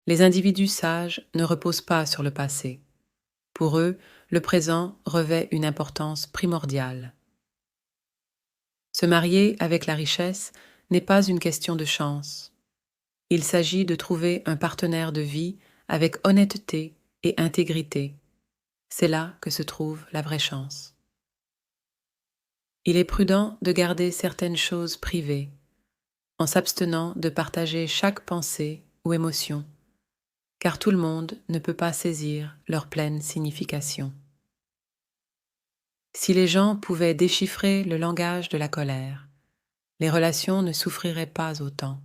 Les individus sages ne reposent pas sur le passé. Pour eux, le présent revêt une importance primordiale. Se marier avec la richesse n'est pas une question de chance. Il s'agit de trouver un partenaire de vie avec honnêteté et intégrité. C'est là que se trouve la vraie chance. Il est prudent de garder certaines choses privées, en s'abstenant de partager chaque pensée ou émotion, car tout le monde ne peut pas saisir leur pleine signification. Si les gens pouvaient déchiffrer le langage de la colère, les relations ne souffriraient pas autant.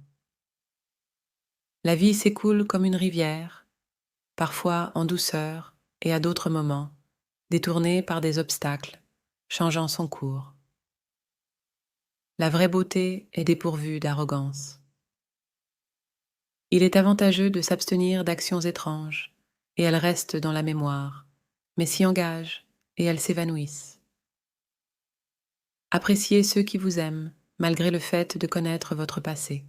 La vie s'écoule comme une rivière, parfois en douceur et à d'autres moments, détournée par des obstacles, changeant son cours. La vraie beauté est dépourvue d'arrogance. Il est avantageux de s'abstenir d'actions étranges, et elles restent dans la mémoire, mais s'y engagent et elles s'évanouissent. Appréciez ceux qui vous aiment, malgré le fait de connaître votre passé.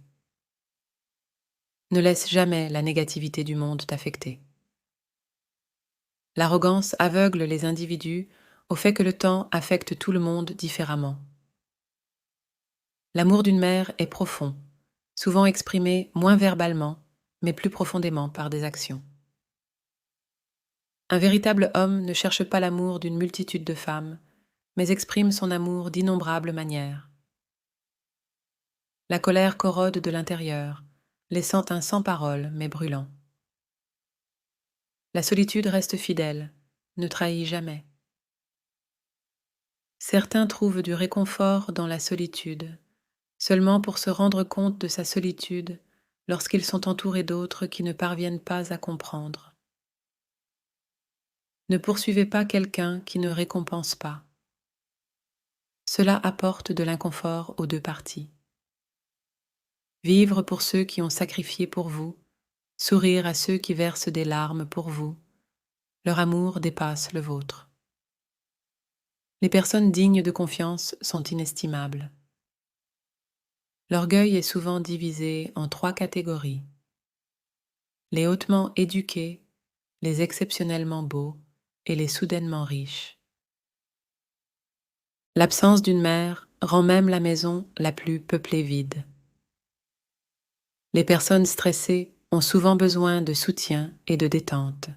Ne laisse jamais la négativité du monde t'affecter. L'arrogance aveugle les individus au fait que le temps affecte tout le monde différemment. L'amour d'une mère est profond, souvent exprimé moins verbalement, mais plus profondément par des actions. Un véritable homme ne cherche pas l'amour d'une multitude de femmes, mais exprime son amour d'innombrables manières. La colère corrode de l'intérieur, laissant un sans-parole mais brûlant. La solitude reste fidèle, ne trahit jamais. Certains trouvent du réconfort dans la solitude, seulement pour se rendre compte de sa solitude lorsqu'ils sont entourés d'autres qui ne parviennent pas à comprendre. Ne poursuivez pas quelqu'un qui ne récompense pas. Cela apporte de l'inconfort aux deux parties. Vivre pour ceux qui ont sacrifié pour vous, sourire à ceux qui versent des larmes pour vous, leur amour dépasse le vôtre. Les personnes dignes de confiance sont inestimables. L'orgueil est souvent divisé en 3 catégories. Les hautement éduqués, les exceptionnellement beaux et les soudainement riches. L'absence d'une mère rend même la maison la plus peuplée vide. Les personnes stressées ont souvent besoin de soutien et de détente.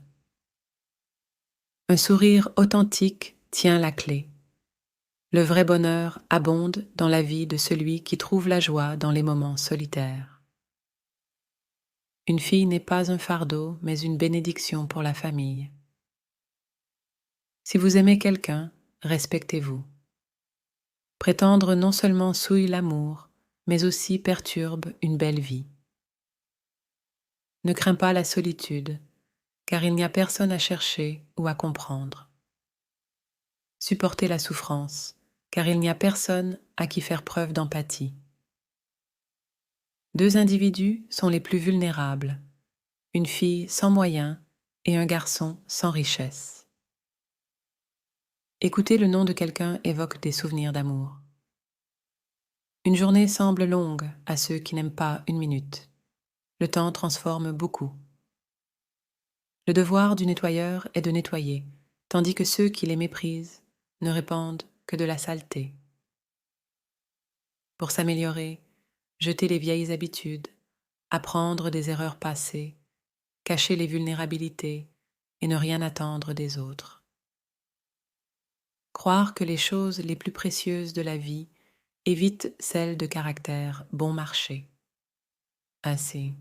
Un sourire authentique tient la clé. Le vrai bonheur abonde dans la vie de celui qui trouve la joie dans les moments solitaires. Une fille n'est pas un fardeau, mais une bénédiction pour la famille. Si vous aimez quelqu'un, respectez-vous. Prétendre non seulement souille l'amour, mais aussi perturbe une belle vie. Ne crains pas la solitude, car il n'y a personne à chercher ou à comprendre. Supportez la souffrance, car il n'y a personne à qui faire preuve d'empathie. 2 individus sont les plus vulnérables, une fille sans moyens et un garçon sans richesse. Écouter le nom de quelqu'un évoque des souvenirs d'amour. Une journée semble longue à ceux qui n'aiment pas une minute. Le temps transforme beaucoup. Le devoir du nettoyeur est de nettoyer, tandis que ceux qui les méprisent ne répandent que de la saleté. Pour s'améliorer, jeter les vieilles habitudes, apprendre des erreurs passées, cacher les vulnérabilités et ne rien attendre des autres. Croire que les choses les plus précieuses de la vie évitent celles de caractère bon marché. Ainsi,